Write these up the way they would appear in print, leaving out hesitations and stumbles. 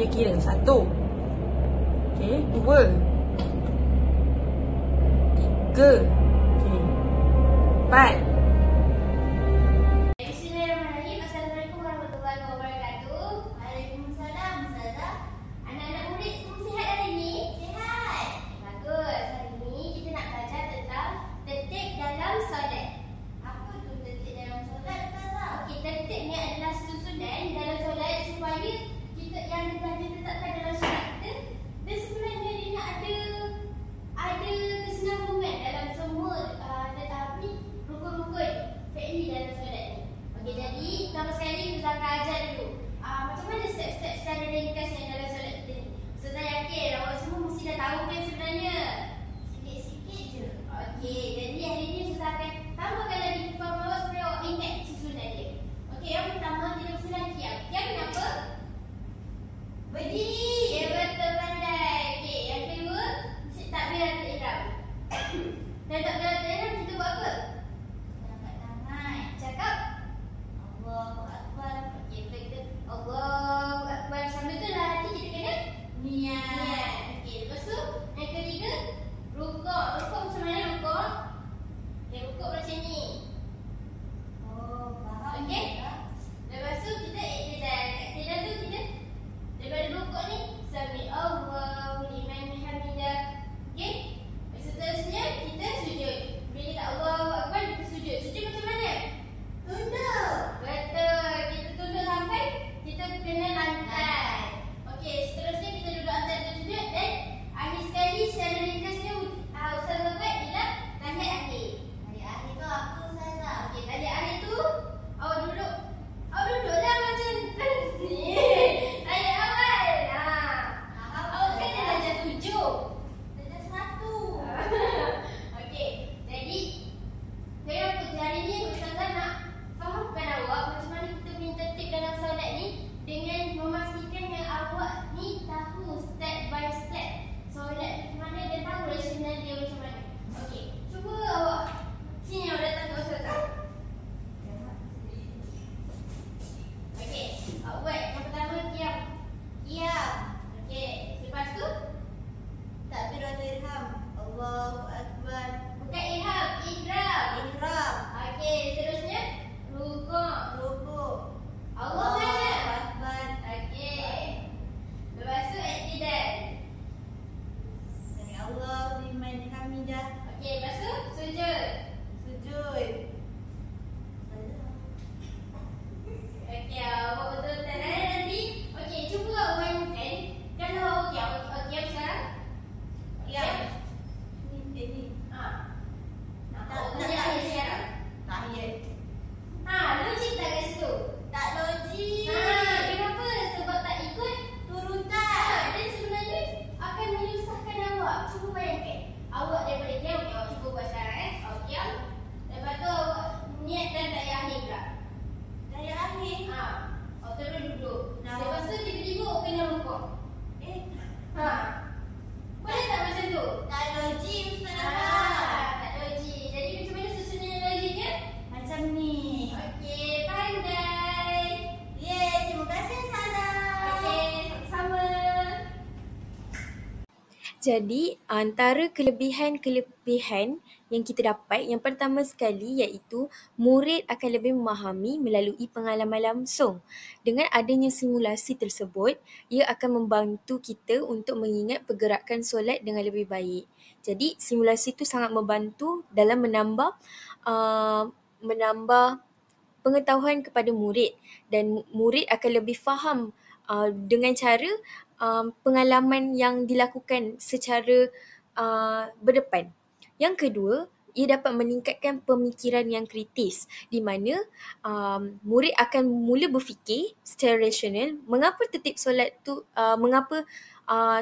kira-kira. 1. Okey, 2. 3. Okey. 4. Bismillahirrahmanirrahim. Assalamualaikum warahmatullahi wabarakatuh. Waalaikumsalam, Ustazah. Anak-anak murid semua sihat hari ini? Sihat. Bagus. Hari ini kita nak belajar tentang tertib dalam solat. Apa tu tertib dalam solat, Ustazah? Okey, tertib ni adalah susunan dalam solat supaya kita yang telah ditetapkan dalam solat kita, dan sebenarnya dia nak ada kesinambungan dalam semua tetapi rukun-rukun fi'li dalam solat ni. Okey, jadi pertama sekali Ustazah akan ajar dulu macam mana step-step secara ringkas yang dalam solat kita ni. Ustazah yakin awak semua mesti dah tahu kan sebenarnya. Sikit-sikit je. Okey, jadi hari ni Ustazah akan tambahkan lagi faham awak supaya awak ingat susunan dia. Okey, yang pertama kita bersenang qiyam. Qiyam kenapa? Berdiri. Ya, betul, pandai. Okey, yang kedua takbiratul ihram. Dan takbiratul ihram kita buat apa? Angkat tangan. Cakap Allahu Akbar. Okey, kita Allahu Akbar. Sambil tu dalam hati kita kena niat. Okey, lepas tu yang ketiga rukuk. Rukuk macam mana rukuk? Okey, rukuk macam ni. Oh, faham. Okey. Lepas tu kita iktidal. Iktidal tu kita daripada rukuk ni sami Allahu liman hamidah. Okey. Seterusnya kita sujud. Bila kita Allahu Akbar kita sujud. Sujud macam mana? Tunduk. Betul. Kita tunduk sampai kita kena lantai. Okey, seterusnya kita duduk atas sujud dan akhir sekali secara ringkasnya Ustazah buat bila tahiyat akhir. Tahiyat akhir tu apa, Ustazah? Okey, tahiyat akhir tu awak duduklah macam ni. Tahiyat awal. Awak kan dah darjah 7. Darjah 1. Okey, jadi hari ni Ustazah nak fahamkan awak macam mana kita punya tertib dalam solat ni dengan memastikan yang awak ni tahu step by step solat macam mana dan tahu rasional dia macam mana. Okey, cuba awak sini awak datang ke Ustazah. Okey, awak buat yang pertama qiyam. Qiyam. Okey, lepas tu takbiratul ihram. Allahu Akbar. Bukan ihram, ihram. Ihram. Okey, seterusnya rukuk. Rukuk. Allahu Akbar. Okey. Lepas tu iktidal. Sami Allahu liman hamidah. Okey, lepas tu sujud. Sujud. Okey, awak betul-betul nanti. Okey, cuba awak bayangkan kalau awak qiyam sekarang. Qiyam. Ini. Nak tahiyat sekarang. Tahiyat. Logik tak kat situ? Tak logik. Kenapa? Sebab tak ikut turutan. Dan sebenarnya akan menyusahkan awak. Cuba bayangkan. Awak daripada qiyam, awak cuba buat sekarang awak qiyam. Lepas tu awak niat dan tahiyat akhir pula. Tahiyat akhir? Awak terus duduk. Lepas tu tiba-tiba awak kena rukuk. Boleh tak macam tu? Tak logik, Ustazah. Tak logik. Jadi macam mana susunan yang logiknya? Macam ni. Okey, pandai. Terima kasih, Ustazah. Okey, sama-sama. Jadi antara kelebihan-kelebihan yang kita dapat, yang pertama sekali iaitu murid akan lebih memahami melalui pengalaman langsung. Dengan adanya simulasi tersebut, ia akan membantu kita untuk mengingat pergerakan solat dengan lebih baik. Jadi simulasi itu sangat membantu dalam menambah pengetahuan kepada murid, dan murid akan lebih faham dengan cara pengalaman yang dilakukan secara berdepan. Yang kedua, ia dapat meningkatkan pemikiran yang kritis, di mana murid akan mula berfikir secara rasional mengapa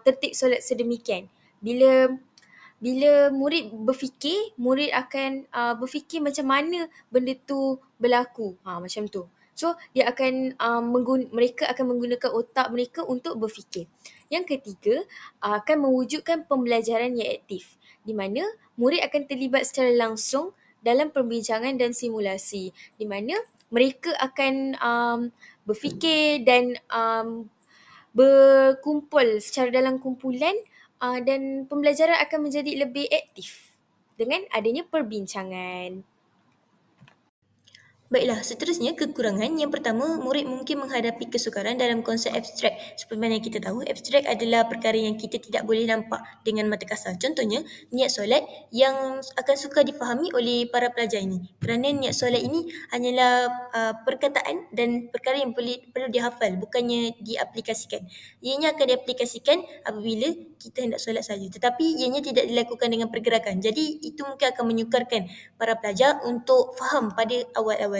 tertib solat sedemikian. Bila murid berfikir, murid akan berfikir macam mana benda tu berlaku. Macam tu. So, mereka akan menggunakan otak mereka untuk berfikir. Yang ketiga, akan mewujudkan pembelajaran yang aktif, di mana murid akan terlibat secara langsung dalam perbincangan dan simulasi, di mana mereka akan berfikir dan berkumpul secara dalam kumpulan dan pembelajaran akan menjadi lebih aktif dengan adanya perbincangan. Baiklah, seterusnya kekurangan. Yang pertama, murid mungkin menghadapi kesukaran dalam konsep abstrak. Seperti mana kita tahu, abstrak adalah perkara yang kita tidak boleh nampak dengan mata kasar. Contohnya, niat solat yang akan sukar difahami oleh para pelajar ini. Kerana niat solat ini hanyalah perkataan dan perkara yang perlu dihafal, bukannya diaplikasikan. Ianya akan diaplikasikan apabila kita hendak solat saja. Tetapi ianya tidak dilakukan dengan pergerakan. Jadi, itu mungkin akan menyukarkan para pelajar untuk faham pada awal-awalnya.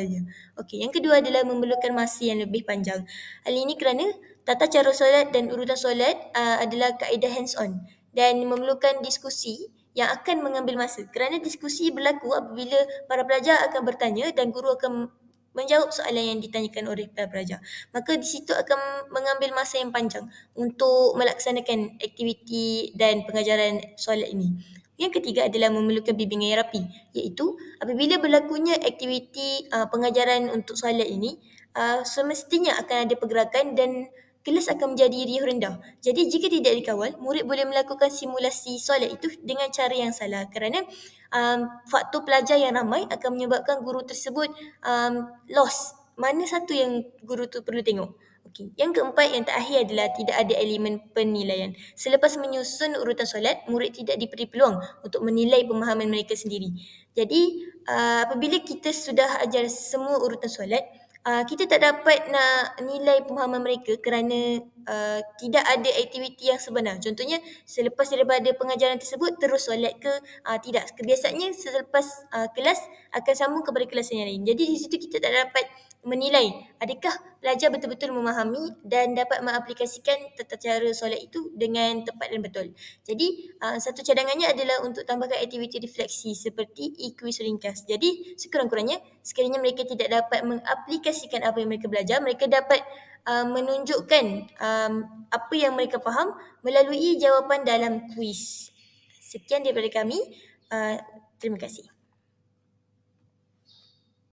Okey, yang kedua adalah memerlukan masa yang lebih panjang. Hal ini kerana tata cara solat dan urutan solat adalah kaedah hands-on dan memerlukan diskusi yang akan mengambil masa. Kerana diskusi berlaku apabila para pelajar akan bertanya dan guru akan menjawab soalan yang ditanyakan oleh para pelajar. Maka di situ akan mengambil masa yang panjang untuk melaksanakan aktiviti dan pengajaran solat ini. Yang ketiga adalah memerlukan bimbingan yang rapi, iaitu apabila berlakunya aktiviti pengajaran untuk solat ini, semestinya akan ada pergerakan dan kelas akan menjadi riuh rendah. Jadi jika tidak dikawal, murid boleh melakukan simulasi solat itu dengan cara yang salah kerana faktor pelajar yang ramai akan menyebabkan guru tersebut lost. Mana satu yang guru tu perlu tengok? Okey. Yang keempat, yang terakhir adalah tidak ada elemen penilaian. Selepas menyusun urutan solat, murid tidak diberi peluang untuk menilai pemahaman mereka sendiri. Jadi, apabila kita sudah ajar semua urutan solat, kita tak dapat nak nilai pemahaman mereka kerana tidak ada aktiviti yang sebenar. Contohnya, selepas daripada pengajaran tersebut, terus solat ke tidak. Kebiasaannya selepas kelas akan sambung kepada kelas yang lain. Jadi, di situ kita tak dapat menilai adakah pelajar betul-betul memahami dan dapat mengaplikasikan tata cara solat itu dengan tepat dan betul. Jadi, satu cadangannya adalah untuk tambahkan aktiviti refleksi seperti e-quiz ringkas. Jadi, sekurang-kurangnya, sekiranya mereka tidak dapat mengaplikasikan apa yang mereka belajar, mereka dapat menunjukkan apa yang mereka faham melalui jawapan dalam kuis. Sekian daripada kami. Terima kasih.